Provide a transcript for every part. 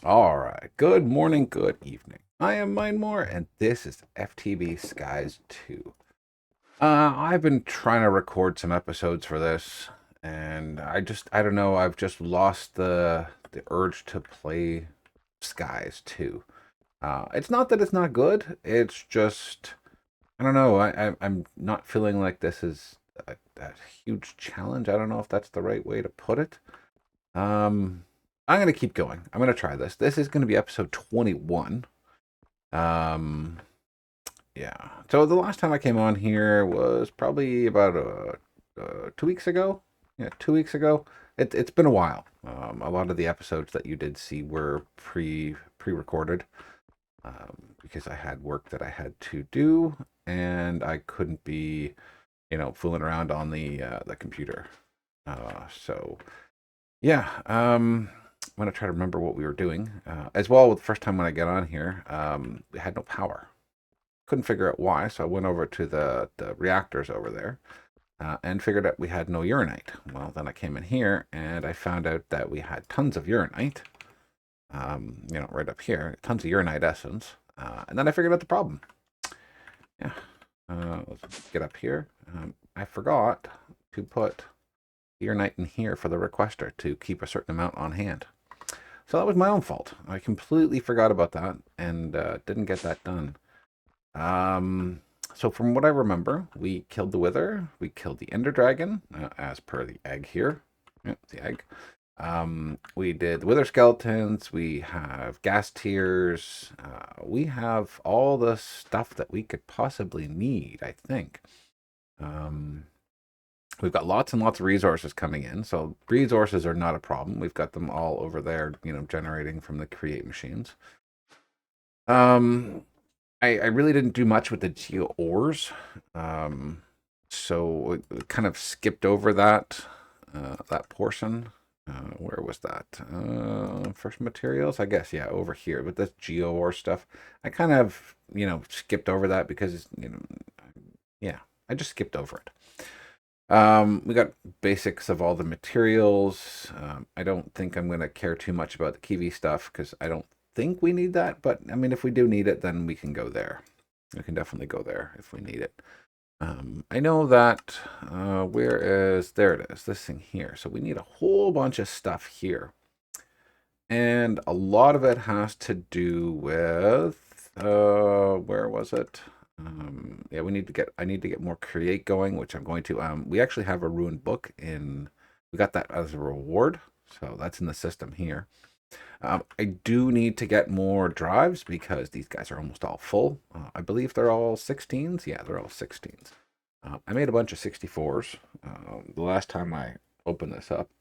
All right. Good morning, good evening. I am Mindmore, and this is FTB Skies 2. I've been trying to record some episodes for this, and I don't know, I've just lost the urge to play Skies 2. It's not that it's not good, it's just, I don't know, I'm not feeling like this is a huge challenge. I don't know if that's the right way to put it. Um, I'm gonna keep going. I'm gonna try this. This is gonna be episode 21. Um, yeah. So the last time I came on here was probably about 2 weeks ago. Yeah, 2 weeks ago. It's been a while. A lot of the episodes that you did see were pre-recorded because I had work that I had to do, and I couldn't be, fooling around on the computer. So yeah, I'm gonna try to remember what we were doing. As well, the first time when I get on here, we had no power. Couldn't figure out why, so I went over to the reactors over there and figured out we had no uranite. Well, then I came in here and I found out that we had tons of uranite. Right up here, tons of uranite essence. And then I figured out the problem. Yeah. Let's get up here. I forgot to put uranite in here for the requester to keep a certain amount on hand. So that was my own fault. I completely forgot about that and didn't get that done. Um, so from what I remember, we killed the Wither, we killed the Ender Dragon, as per the egg here. Yeah, the egg. We did the Wither skeletons. We have gas tiers. We have all the stuff that we could possibly need, I think. Um, We've got lots and lots of resources coming in, so resources are not a problem. We've got them all over there, generating from the create machines. Um, I really didn't do much with the geo ores, so we kind of skipped over that portion. Where was that? First materials, I guess. Yeah, over here with this geo ore stuff. I kind of skipped over that because yeah, I just skipped over it. We got basics of all the materials. I don't think I'm going to care too much about the Kiwi stuff because I don't think we need that. But I mean, if we do need it, then we can go there. We can definitely go there if we need it. I know that, there it is, this thing here. So we need a whole bunch of stuff here. And a lot of it has to do with, where was it? Yeah, I need to get more create going, which I'm going to. We actually have a ruined book we got that as a reward. So that's in the system here. I do need to get more drives because these guys are almost all full. I believe they're all 16s. Yeah, they're all 16s. I made a bunch of 64s the last time I opened this up,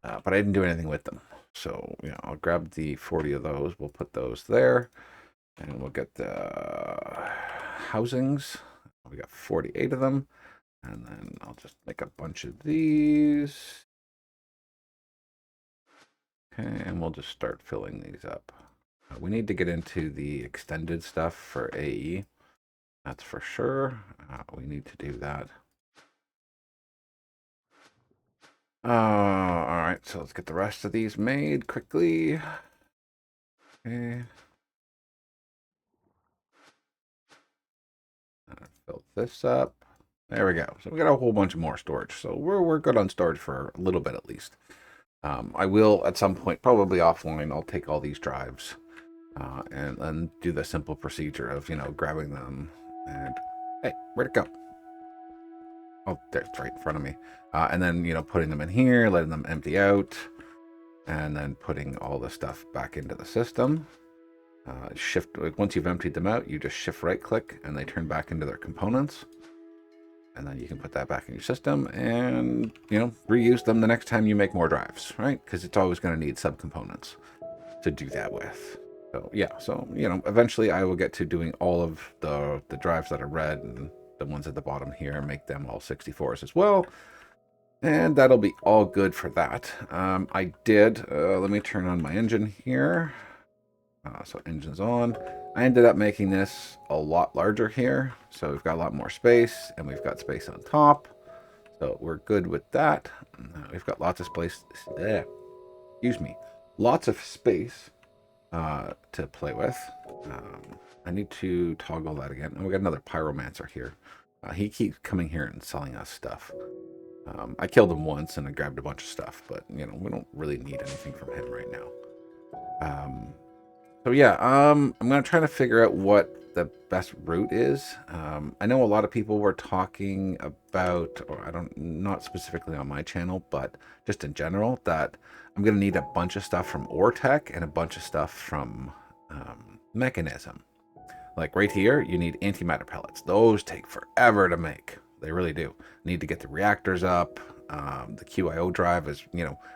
but I didn't do anything with them. So, I'll grab the 40 of those. We'll put those there. And we'll get the housings. We got 48 of them. And then I'll just make a bunch of these. Okay, and we'll just start filling these up. We need to get into the extended stuff for AE. That's for sure. We need to do that. All right, so let's get the rest of these made quickly. Okay. Fill this up. There we go. So we got a whole bunch of more storage. So we're good on storage for a little bit at least. I will at some point, probably offline, I'll take all these drives and then do the simple procedure of, grabbing them and, hey, where'd it go? Oh, there, it's right in front of me. And then, putting them in here, letting them empty out, and then putting all the stuff back into the system. Once you've emptied them out, you just shift right click and they turn back into their components. And then you can put that back in your system and, reuse them the next time you make more drives, right? Because it's always going to need subcomponents to do that with. So, yeah. So, eventually I will get to doing all of the drives that are red and the ones at the bottom here, make them all 64s as well. And that'll be all good for that. Let me turn on my engine here. So engine's on. I ended up making this a lot larger here. So we've got a lot more space and we've got space on top. So we're good with that. We've got lots of space. Excuse me. Lots of space to play with. I need to toggle that again. And we got another pyromancer here. He keeps coming here and selling us stuff. I killed him once and I grabbed a bunch of stuff, but we don't really need anything from him right now. So yeah, I'm gonna try to figure out what the best route is. I know a lot of people were talking about, or not specifically on my channel, but just in general, that I'm gonna need a bunch of stuff from Tech and a bunch of stuff from Mechanism. Like right here, you need antimatter pellets. Those take forever to make. They really do. Need to get the reactors up. The QIO drive is,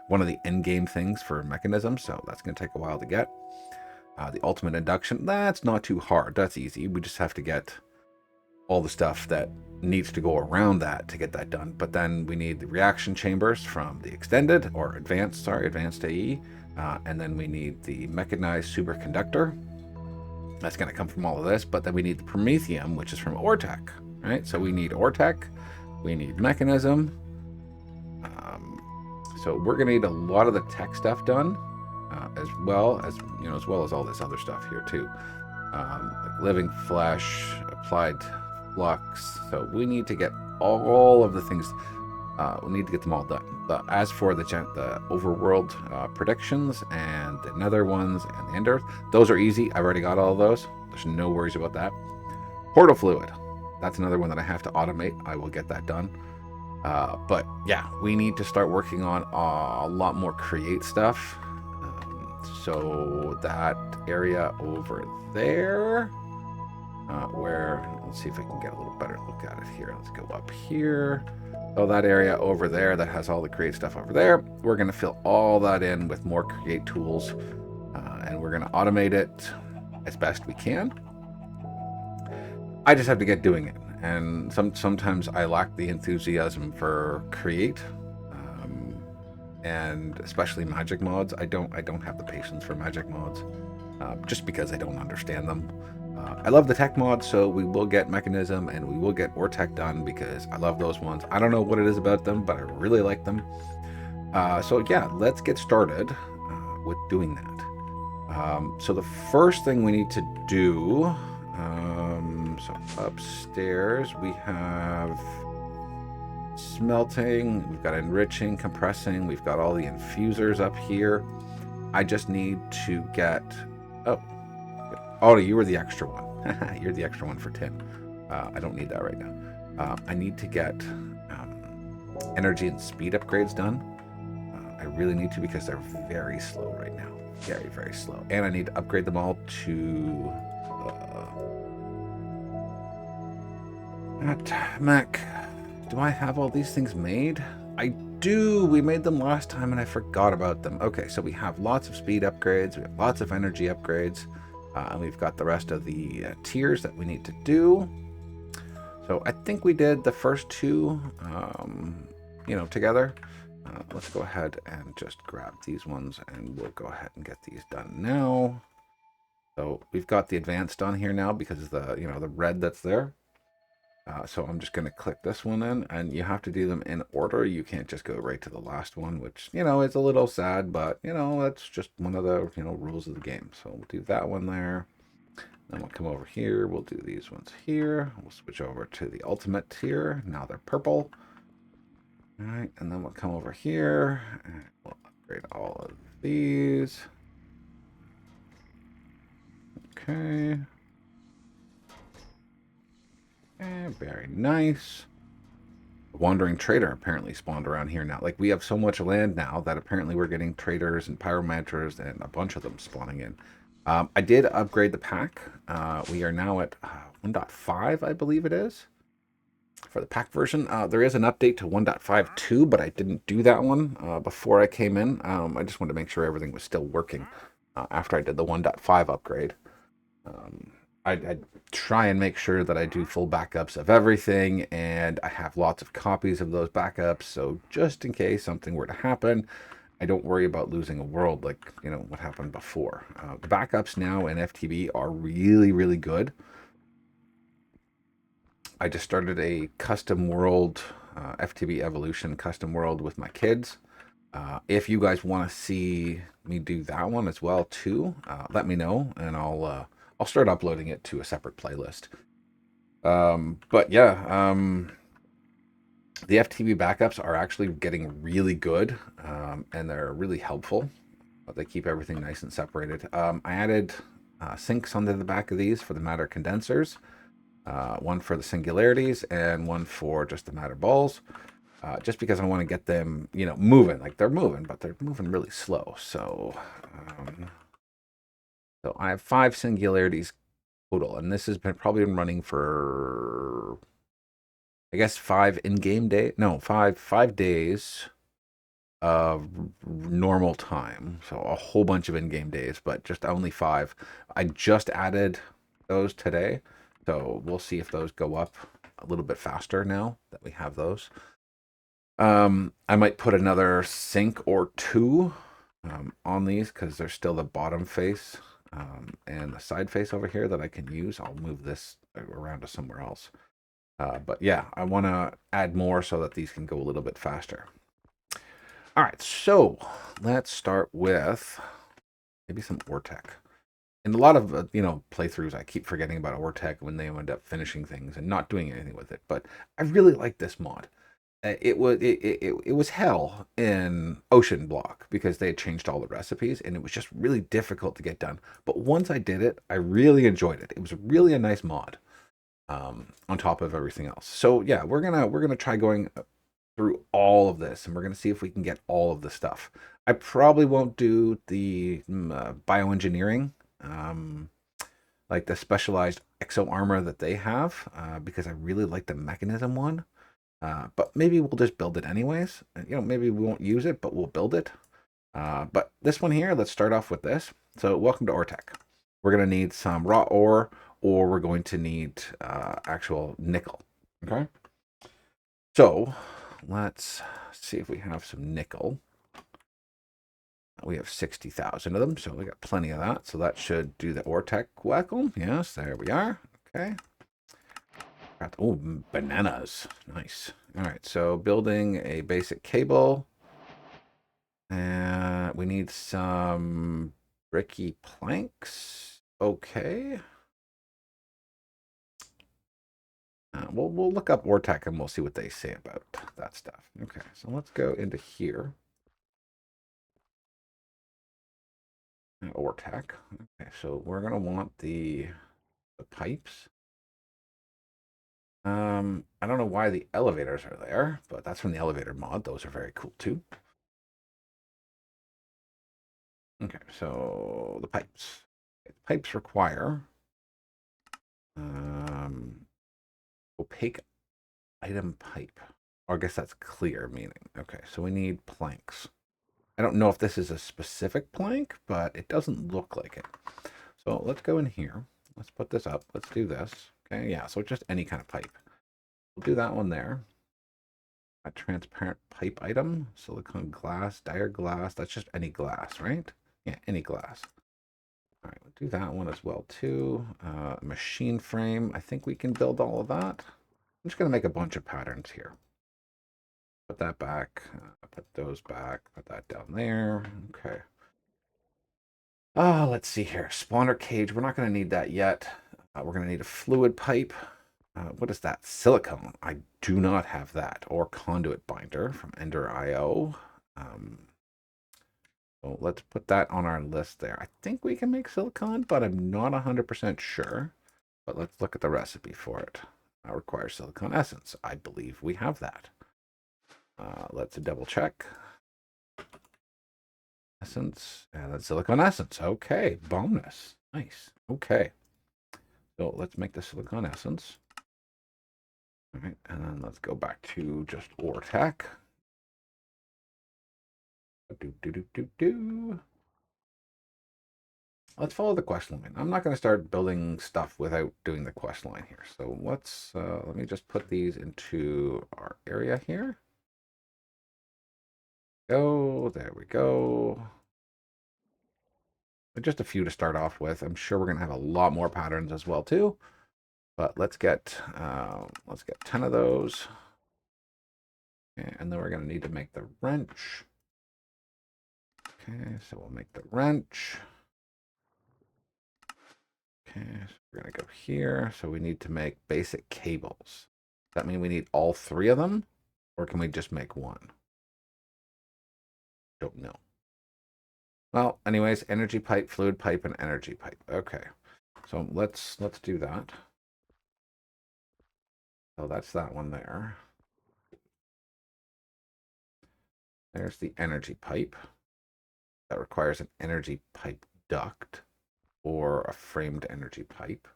one of the end-game things for Mechanism, so that's going to take a while to get. The ultimate induction, that's not too hard. That's easy. We just have to get all the stuff that needs to go around that to get that done. But then we need the reaction chambers from the extended or advanced AE. And then we need the mechanized superconductor. That's going to come from all of this. But then we need the Promethium, which is from Tech, right? So we need Tech. We need Mechanism. So we're going to need a lot of the tech stuff done, as well as all this other stuff here too. Like living flesh, applied flux. So we need to get all of the things. We need to get them all done. But as for the overworld predictions and the nether ones and the end earth, those are easy. I've already got all of those. There's no worries about that. Portal fluid. That's another one that I have to automate. I will get that done. But yeah, we need to start working on a lot more create stuff. So that area over there, where, let's see if I can get a little better look at it here. Let's go up here. So that area over there that has all the create stuff over there, we're going to fill all that in with more create tools, and we're going to automate it as best we can. I just have to get doing it. And sometimes I lack the enthusiasm for create, and especially magic mods. I don't have the patience for magic mods, just because I don't understand them. I love the tech mods, so we will get Mechanism and we will get Tech done because I love those ones. I don't know what it is about them, but I really like them. So yeah, let's get started with doing that. So the first thing we need to do. So upstairs we have smelting, we've got enriching, compressing, we've got all the infusers up here. I just need to get, oh, you were the extra one. You're the extra one for tin. I don't need that right now. I need to get energy and speed upgrades done. I really need to because they're very slow right now. Very, very slow. And I need to upgrade them all to Mac, do I have all these things made? I do. We made them last time and I forgot about them. Okay, so we have lots of speed upgrades. We have lots of energy upgrades. And we've got the rest of the tiers that we need to do. So I think we did the first two, together. Let's go ahead and just grab these ones and we'll go ahead and get these done now. So we've got the advanced on here now because of the red that's there. So I'm just going to click this one in, and you have to do them in order. You can't just go right to the last one, which, is a little sad, but, that's just one of the, rules of the game. So we'll do that one there. Then we'll come over here. We'll do these ones here. We'll switch over to the ultimate tier. Now they're purple. All right. And then we'll come over here and we'll upgrade all of these. Okay. Very nice. Wandering trader apparently spawned around here now. Like, we have so much land now that apparently we're getting traders and pyromanters and a bunch of them spawning in. I did upgrade the pack. We are now at 1.5, I believe it is, for the pack version. There is an update to 1.52, but I didn't do that one before I came in. I just wanted to make sure everything was still working after I did the 1.5 upgrade. I try and make sure that I do full backups of everything, and I have lots of copies of those backups, so just in case something were to happen, I don't worry about losing a world like, what happened before. The backups now in FTB are really, really good. I just started a custom world, FTB Evolution custom world with my kids. If you guys want to see me do that one as well too, let me know, and I'll start uploading it to a separate playlist. But yeah, the FTB backups are actually getting really good, and they're really helpful. But they keep everything nice and separated. I added sinks onto the back of these for the matter condensers, one for the singularities and one for just the matter balls. Just because I want to get them, moving. Like they're moving, but they're moving really slow. Um, so I have 5 singularities total, and this has been probably been running for, I guess, 5 in-game day. No, 5 days of normal time. So a whole bunch of in-game days, but just only 5. I just added those today, so we'll see if those go up a little bit faster now that we have those. I might put another sink or two on these because there's still the bottom face and the side face over here that I can use. I'll move this around to somewhere else. But yeah, I want to add more so that these can go a little bit faster. All right, so let's start with maybe some Ortec. In a lot of playthroughs, I keep forgetting about Ortec when they end up finishing things and not doing anything with it. But I really like this mod. It was hell in Ocean Block because they had changed all the recipes and it was just really difficult to get done. But once I did it, I really enjoyed it. It was really a nice mod, on top of everything else. So yeah, we're gonna try going through all of this and we're gonna see if we can get all of the stuff. I probably won't do the bioengineering, um, like the specialized exo armor that they have, because I really like the mechanism one. But maybe we'll just build it anyways. Maybe we won't use it, but we'll build it. But this one here, let's start off with this. So welcome to Ortec. We're going to need some raw ore, or we're going to need actual nickel. Okay. So let's see if we have some nickel. We have 60,000 of them, so we got plenty of that. So that should do the Ortec welcome. Yes, there we are. Okay. Oh, bananas. Nice. All right, so building a basic cable. And we need some bricky planks. Okay. We'll look up Ortec and we'll see what they say about that stuff. Okay, so let's go into here. Ortec. Okay, so we're gonna want the pipes. I don't know why the elevators are there, but that's from the elevator mod. Those are very cool too. Okay, so the pipes. Okay, the pipes require opaque item pipe. Or I guess that's clear meaning. Okay, so we need planks. I don't know if this is a specific plank, but it doesn't look like it. So let's go in here. Let's put this up. Let's do this. Okay, yeah, so just any kind of pipe. We'll do that one there. A transparent pipe item, silicone glass, dire glass. That's just any glass, right? Yeah, any glass. All right, we'll do that one as well too. Machine frame. I think we can build all of that. I'm just gonna make a bunch of patterns here. Put that back. Put those back. Put that down there. Okay. Let's see here. Spawner cage. We're not going to need that yet. We're going to need a fluid pipe. What is that? Silicone. I do not have that. Or conduit binder from Ender IO. So let's put that on our list there. I think we can make silicone, but I'm not 100% sure. But let's look at the recipe for it. Requires silicone essence. I believe we have that. Let's double check. Essence, and that's silicone essence. Okay, bonus. Nice. Okay. So let's make the silicone essence. All right, and then let's go back to just Ortec. Let's follow the quest line. I'm not going to start building stuff without doing the quest line here. So let me just put these into our area here. Go, there we go. Just a few to start off with. I'm sure we're going to have a lot more patterns as well too. But let's get 10 of those. And then we're going to need to make the wrench. Okay, so we'll make the wrench. Okay, so we're going to go here. So we need to make basic cables. Does that mean we need all three of them? Or can we just make one? Don't know. Well, anyways, energy pipe, fluid pipe, and energy pipe. Okay. So let's do that. So that's that one there. There's the energy pipe. That requires an energy pipe duct or a framed energy pipe.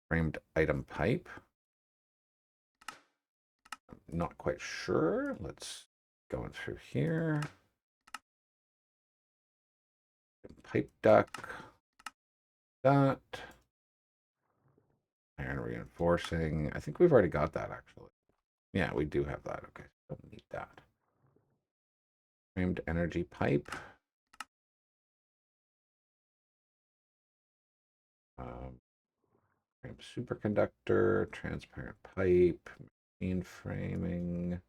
Framed item pipe. I'm not quite sure. Let's go in through here. Pipe duct. That. Iron reinforcing. I think we've already got that actually. Yeah, we do have that. Okay, don't need that. Framed energy pipe. Framed superconductor, transparent pipe, machine framing,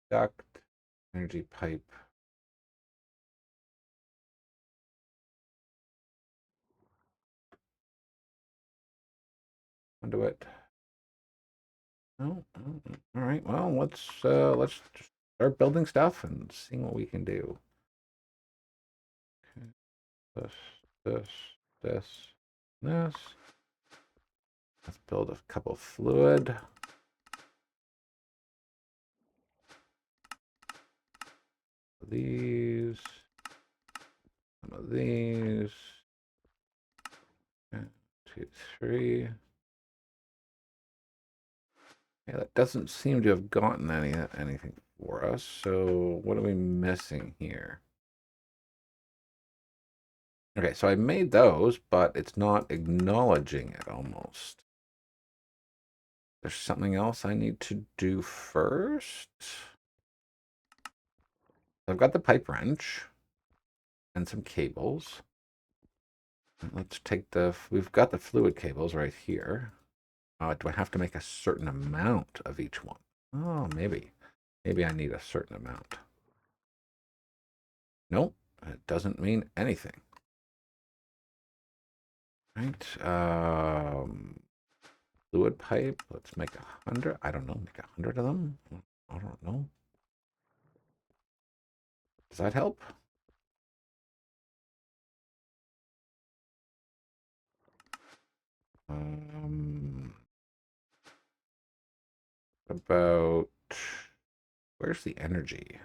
duct, energy pipe. Conduit. Oh, all right. Well, let's just start building stuff and seeing what we can do. Okay. This, this, this, this. Let's build a couple fluid. These. Some of these. 1, 2, 3. Yeah, that doesn't seem to have gotten anything for us. So what are we missing here? Okay, so I made those, but it's not acknowledging it almost. There's something else I need to do first. I've got the pipe wrench and some cables. Let's take we've got the fluid cables right here. Do I have to make a certain amount of each one? Oh, maybe. Maybe I need a certain amount. Nope, it doesn't mean anything. Right. Fluid pipe. Let's make 100. I don't know. Make 100 of them. I don't know. Does that help? Um, about where's the energy?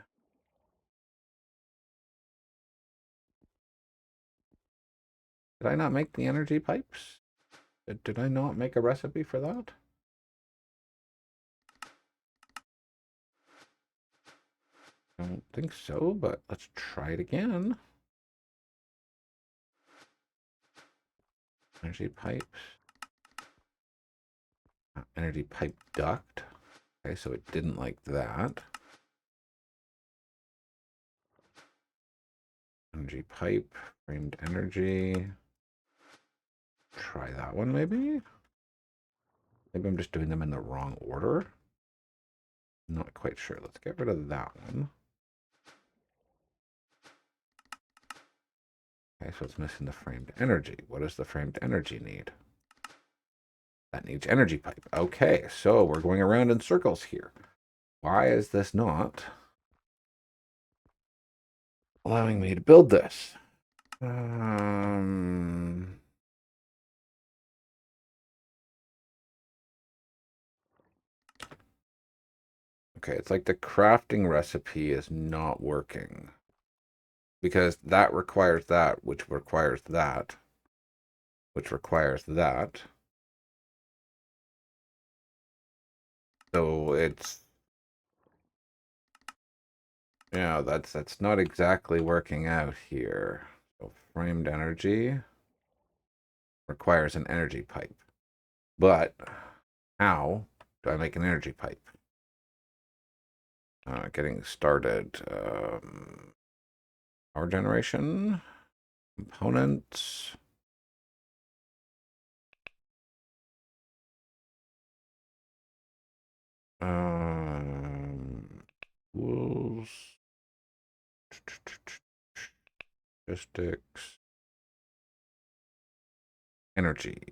Did I not make the energy pipes? Did I not make a recipe for that? I don't think so, but let's try it again. Energy pipes. Energy pipe duct. Okay, so it didn't like that. Energy pipe, framed energy. Try that one maybe. Maybe I'm just doing them in the wrong order. Not quite sure. Let's get rid of that one. Okay, so it's missing the framed energy. What does the framed energy need? That needs energy pipe. Okay, so we're going around in circles here. Why is this not allowing me to build this? Okay, it's like the crafting recipe is not working. Because that requires that, which requires that, which requires that. So it's, yeah, that's not exactly working out here. So framed energy requires an energy pipe. But how do I make an energy pipe? Getting started. Power generation, components. Tools. Logistics. Energy.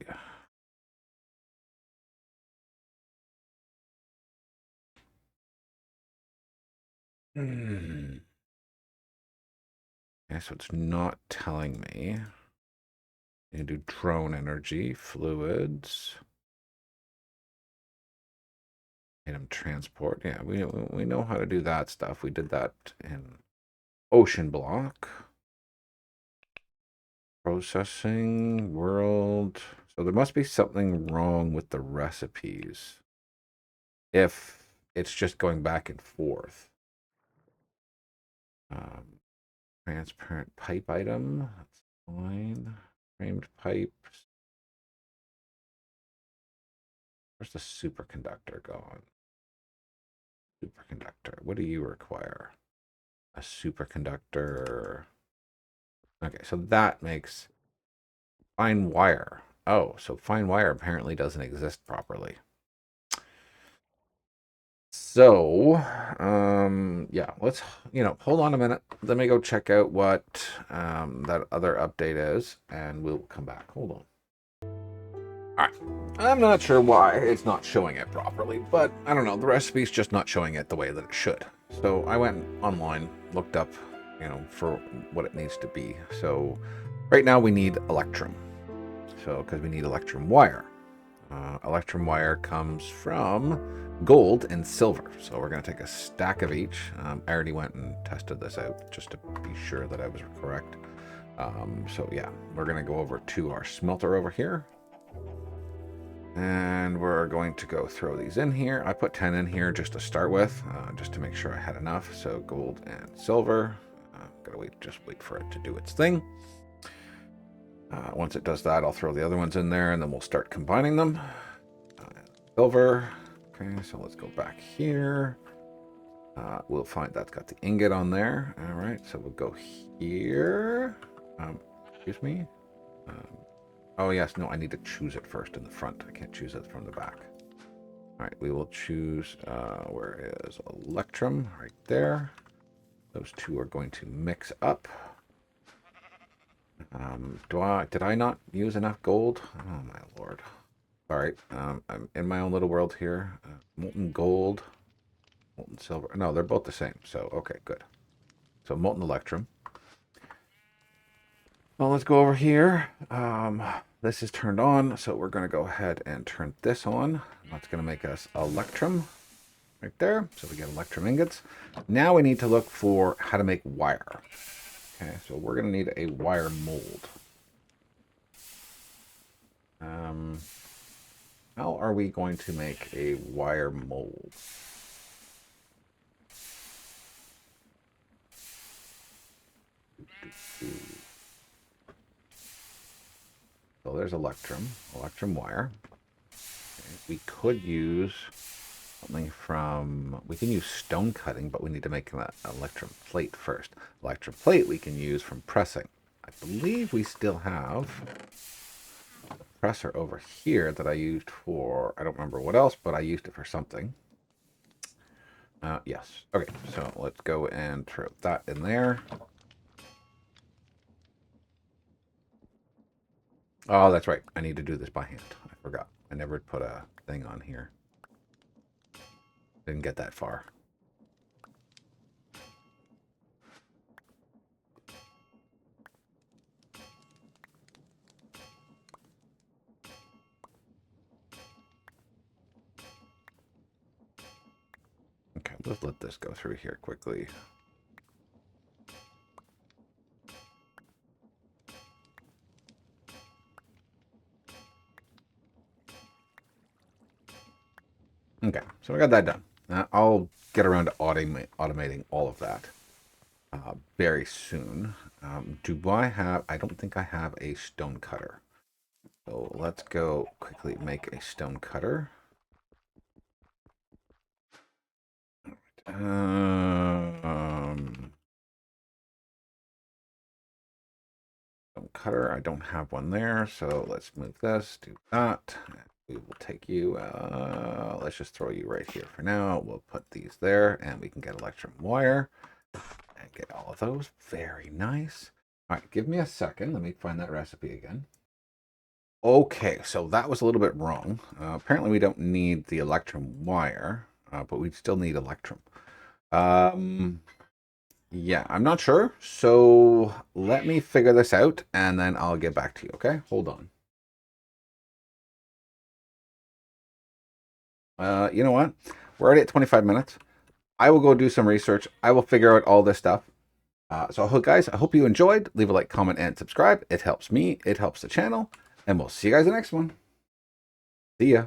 Hmm. Okay, so it's not telling me. You do drone energy, fluids, item transport. Yeah, we know how to do that stuff. We did that in Ocean Block. Processing, world. So there must be something wrong with the recipes if it's just going back and forth. Um, Transparent pipe item. That's fine. Framed pipes. Where's the superconductor gone? Superconductor. What do you require? A superconductor. Okay, so that makes fine wire. Oh, so fine wire apparently doesn't exist properly. So, yeah, let's, hold on a minute. Let me go check out what that other update is, and we'll come back. Hold on. All right. I'm not sure why it's not showing it properly, but I don't know. The recipe's just not showing it the way that it should. So I went online, looked up, for what it needs to be. So right now we need electrum. So because we need electrum wire. Electrum wire comes from gold and silver. So we're going to take a stack of each. I already went and tested this out just to be sure that I was correct. So yeah, we're going to go over to our smelter over here. And we're going to go throw these in here. I put 10 in here just to start with, just to make sure I had enough. So gold and silver. Just wait for it to do its thing. Once it does that, I'll throw the other ones in there, and then we'll start combining them. Silver. Okay, so let's go back here. We'll find that's got the ingot on there. All right, so we'll go here. Excuse me. Oh, yes, no, I need to choose it first in the front. I can't choose it from the back. All right, we will choose, where is Electrum? Right there. Those two are going to mix up. Did I not use enough gold? Oh, my lord. All right, I'm in my own little world here. Molten gold, molten silver. No, they're both the same. So, okay, good. So, molten electrum. Well, let's go over here. This is turned on, so we're going to go ahead and turn this on. That's going to make us electrum right there. So we get electrum ingots. Now we need to look for how to make wire. Okay, so we're going to need a wire mold. How are we going to make a wire mold? So there's electrum wire. Okay, we could use something from, we can use stone cutting, but we need to make an electrum plate first. Electrum plate we can use from pressing. I believe we still have a presser over here that I used for, I don't remember what else, but I used it for something. Yes. Okay, so let's go and throw that in there. Oh, that's right. I need to do this by hand. I forgot. I never put a thing on here. Didn't get that far. Okay, let's let this go through here quickly. Okay, so I got that done. I'll get around to automating all of that very soon. Do I have, I don't think I have a stone cutter. So let's go quickly make a stone cutter. Stone cutter, I don't have one there, so let's move this, do that, We will take you, let's just throw you right here for now. We'll put these there and we can get electrum wire and get all of those. Very nice. All right, give me a second. Let me find that recipe again. Okay, so that was a little bit wrong. Apparently we don't need the electrum wire, but we still need electrum. Yeah, I'm not sure. So let me figure this out and then I'll get back to you, okay? Hold on. You know what? We're already at 25 minutes. I will go do some research. I will figure out all this stuff. So guys, I hope you enjoyed. Leave a like, comment, and subscribe. It helps me. It helps the channel. And we'll see you guys in the next one. See ya.